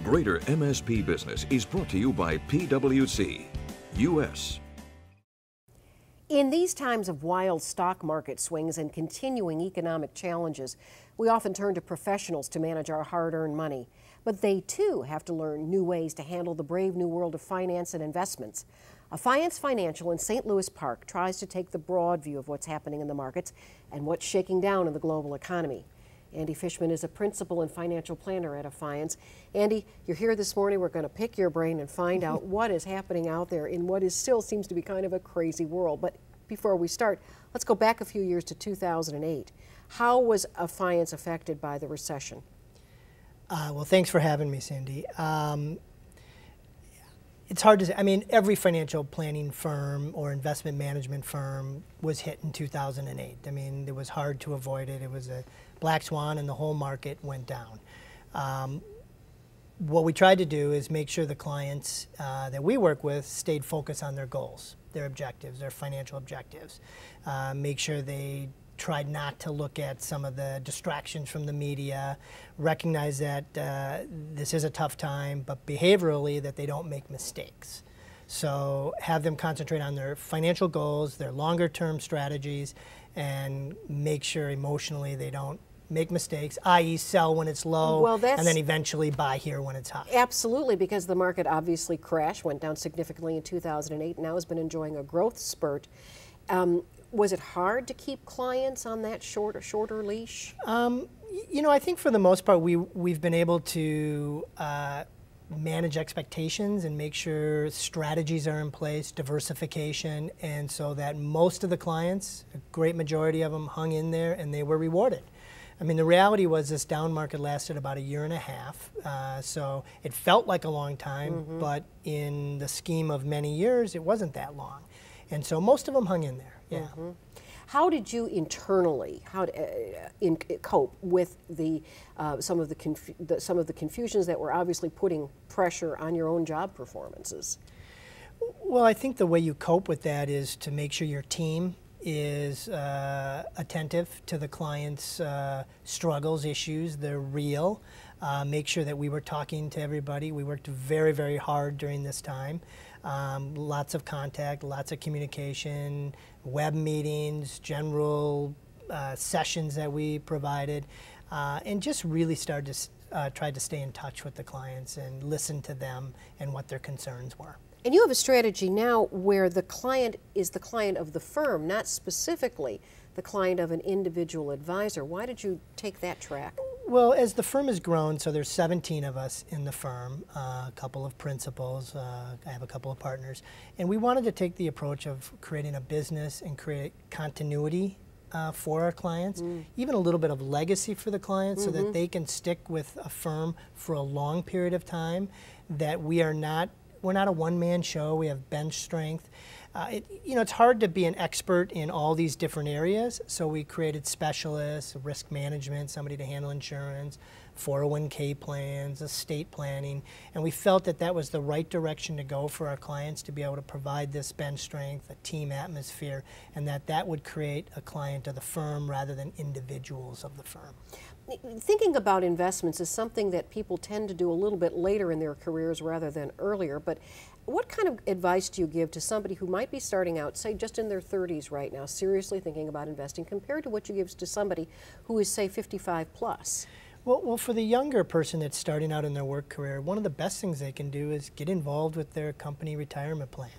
Greater MSP Business is brought to you by PwC, U.S. In these times of wild stock market swings and continuing economic challenges, we often turn to professionals to manage our hard-earned money. But they, too, have to learn new ways to handle the brave new world of finance and investments. Affiance Financial in St. Louis Park tries to take the broad view of what's happening in the markets and what's shaking down in the global economy. Andy Fishman is a principal and financial planner at Affiance. Andy, you're here this morning. We're going to pick your brain and find out what is happening out there in what is still seems to be kind of a crazy world. But before we start, let's go back a few years to 2008. How was Affiance affected by the recession? Well, thanks for having me, Cindy. It's hard to say. I mean, every financial planning firm or investment management firm was hit in 2008. I mean, it was hard to avoid it. It was a black swan, and the whole market went down. What we tried to do is make sure the clients that we work with stayed focused on their goals, their objectives, their financial objectives. Make sure they tried not to look at some of the distractions from the media, recognize that this is a tough time, but behaviorally that they don't make mistakes. So have them concentrate on their financial goals, their longer term strategies, and make sure emotionally they don't make mistakes, i.e. sell when it's low, and then eventually buy here when it's high. Absolutely, because the market obviously crashed, went down significantly in 2008, now has been enjoying a growth spurt. Was it hard to keep clients on that shorter leash? You know, I think for the most part we've been able to manage expectations and make sure strategies are in place, diversification, and so that most of the clients, a great majority of them, hung in there and they were rewarded. I mean, the reality was this down market lasted about a year and a half, so it felt like a long time, but in the scheme of many years, it wasn't that long. And so most of them hung in there. Yeah. How did you internally cope with some of the confusions that were obviously putting pressure on your own job performances? Well, I think the way you cope with that is to make sure your team is attentive to the client's struggles, issues. They're real. Make sure that we were talking to everybody. We worked very, very hard during this time. Lots of contact, lots of communication, web meetings, general sessions that we provided, and just really started to try to stay in touch with the clients and listen to them and what their concerns were. And you have a strategy now where the client is the client of the firm, not specifically the client of an individual advisor. Why did you take that track? Well, as the firm has grown, so there's 17 of us in the firm, a couple of principals, I have a couple of partners, and we wanted to take the approach of creating a business and create continuity for our clients, even a little bit of legacy for the clients so that they can stick with a firm for a long period of time, that we're not a one-man show, we have bench strength. You know, it's hard to be an expert in all these different areas, so we created specialists, risk management, somebody to handle insurance, 401k plans, estate planning, and we felt that that was the right direction to go for our clients to be able to provide this bench strength, a team atmosphere, and that would create a client of the firm rather than individuals of the firm. Thinking about investments is something that people tend to do a little bit later in their careers rather than earlier, but what kind of advice do you give to somebody who might be starting out, say just in their 30s right now, seriously thinking about investing, compared to what you give to somebody who is, say, 55 plus? Well, for the younger person that's starting out in their work career, one of the best things they can do is get involved with their company retirement plan.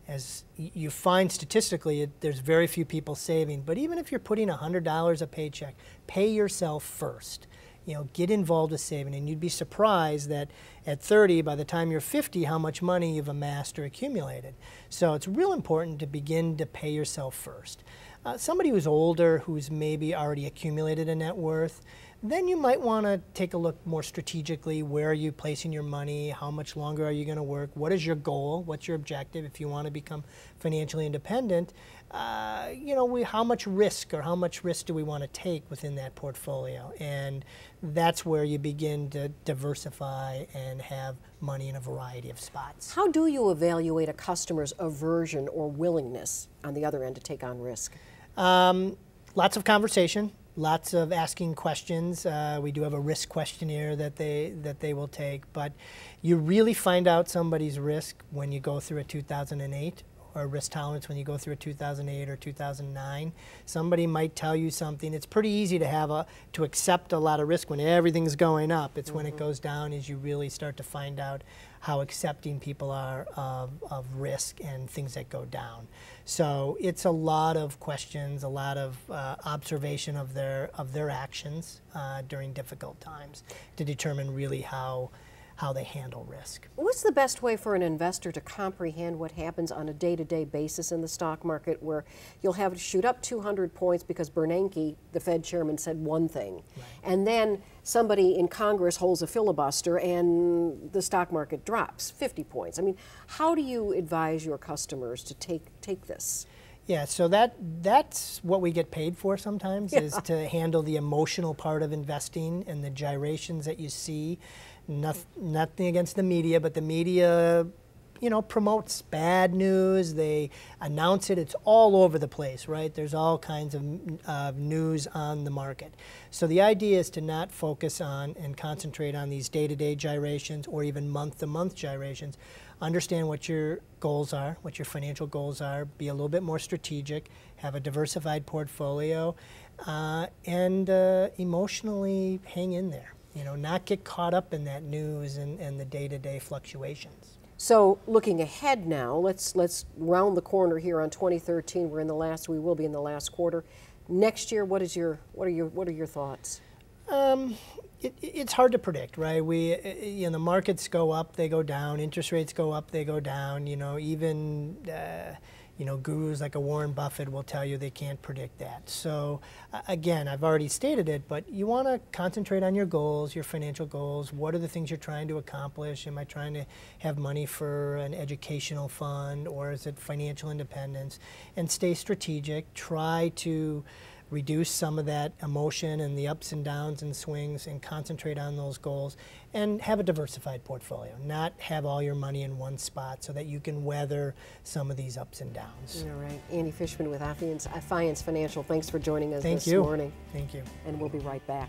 As you find statistically, there's very few people saving, but even if you're putting $100 a paycheck, pay yourself first. You know, get involved with saving, and you'd be surprised that at 30, by the time you're 50, how much money you've amassed or accumulated. So it's real important to begin to pay yourself first. Somebody who's older, who's maybe already accumulated a net worth, then you might want to take a look more strategically. Where are you placing your money? How much longer are you going to work? What is your goal? What's your objective if you want to become financially independent? You know, how much risk do we want to take within that portfolio? And that's where you begin to diversify and have money in a variety of spots. How do you evaluate a customer's aversion or willingness on the other end to take on risk? Lots of conversation. lots of asking questions. We do have a risk questionnaire that they will take, but you really find out somebody's risk when you go through a 2008, or risk tolerance when you go through a 2008 or 2009. Somebody might tell you something. It's pretty easy to accept a lot of risk when everything's going up. It's when it goes down as you really start to find out how accepting people are of risk and things that go down. So it's a lot of questions, a lot of observation of their actions during difficult times to determine really how they handle risk. What's the best way for an investor to comprehend what happens on a day-to-day basis in the stock market, where you'll have to shoot up 200 points because Bernanke, the Fed chairman, said one thing, and then somebody in Congress holds a filibuster and the stock market drops 50 points? I mean, how do you advise your customers to take this? Yeah, so that's what we get paid for sometimes, is to handle the emotional part of investing and the gyrations that you see. Nothing against the media, but the media, promotes bad news. They announce it. It's all over the place, right? There's all kinds of news on the market. So the idea is to not focus on and concentrate on these day-to-day gyrations or even month-to-month gyrations. Understand what your goals are, what your financial goals are, be a little bit more strategic, have a diversified portfolio, and emotionally hang in there. Not get caught up in that news and the day-to-day fluctuations. So looking ahead now, let's round the corner here on 2013. We will be in the last quarter. Next year, what are your thoughts? It's hard to predict, right? The markets go up, they go down. Interest rates go up, they go down. Even gurus like a Warren Buffett will tell you they can't predict that. So again, I've already stated it, but you want to concentrate on your goals, your financial goals. What are the things you're trying to accomplish? Am I trying to have money for an educational fund, or is it financial independence? And stay strategic. Try to reduce some of that emotion and the ups and downs and swings, and concentrate on those goals, and have a diversified portfolio. Not have all your money in one spot, so that you can weather some of these ups and downs. All right. Andy Fishman with Affiance Financial, thanks for joining us this morning. Thank you. And we'll be right back.